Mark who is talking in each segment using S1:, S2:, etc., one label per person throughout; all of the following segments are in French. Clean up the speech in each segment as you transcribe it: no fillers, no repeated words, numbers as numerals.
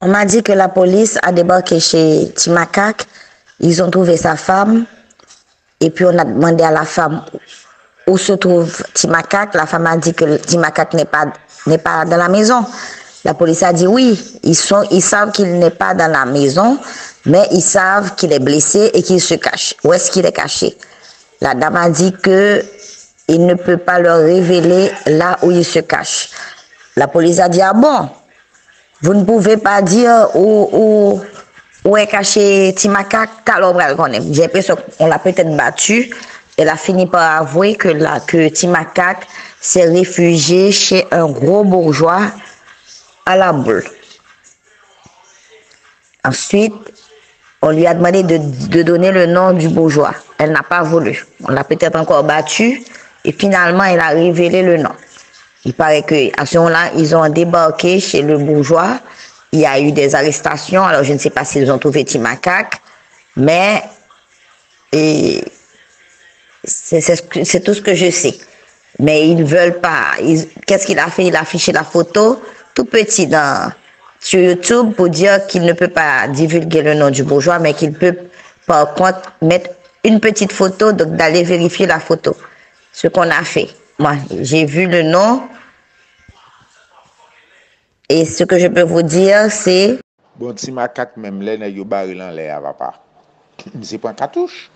S1: On m'a dit que la police a débarqué chez Timakak. Ils ont trouvé sa femme. Et puis on a demandé à la femme où se trouve Timakak. La femme a dit que Timakak n'est pas dans la maison. La police a dit oui, ils savent qu'il n'est pas dans la maison, mais ils savent qu'il est blessé et qu'il se cache. Où est-ce qu'il est caché? La dame a dit que il ne peut pas leur révéler là où il se cache. La police a dit ah bon, vous ne pouvez pas dire où est caché Timakak, j'ai l'impression qu'on l'a peut-être battu. Elle a fini par avouer que Timakak s'est réfugié chez un gros bourgeois à la boule. Ensuite, on lui a demandé de donner le nom du bourgeois. Elle n'a pas voulu. On l'a peut-être encore battu et finalement, elle a révélé le nom. Il paraît qu'à ce moment-là, ils ont débarqué chez le bourgeois. Il y a eu des arrestations. Alors, je ne sais pas s'ils ont trouvé Timakak, mais c'est tout ce que je sais. Mais ils ne veulent pas. Qu'est-ce qu'il a fait? Il a affiché la photo tout petit sur YouTube pour dire qu'il ne peut pas divulguer le nom du bourgeois, mais qu'il peut par contre mettre une petite photo, donc d'aller vérifier la photo. Ce qu'on a fait. Moi, j'ai vu le nom. Et ce que je peux vous dire, c'est...
S2: Bon, Timakak même, là, yo baril en l'air, papa. C'est pas un cartouche.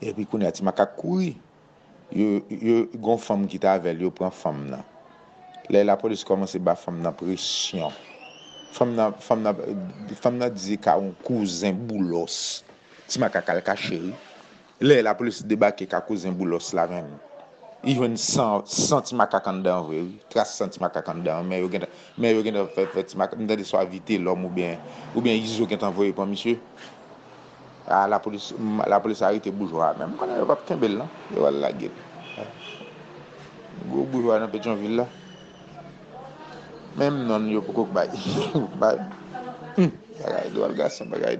S2: Et puis, quand Timakak couri, gon femme qui t'a avec, yo prend femme là. Là, la police commence à battre femme dans pression. Femme n'a dit qu'à un cousin boulos. Timakak al caché. Là, la police débarque qu'à cousin boulos là même. Il y a 100 Timakak en dedans, trace 100 Timakak en dedans, mais il y a fait Timakak, il y a soit éviter l'homme ou bien ils ont envoyé pour monsieur. Ah, la police a arrêté bourgeois même. On n'a pas qu'un bel là, il va la gueule. Gros bourgeois dans Pétionville là. Même non, il y a beaucoup de bail. Il doit le gars, c'est un bagage.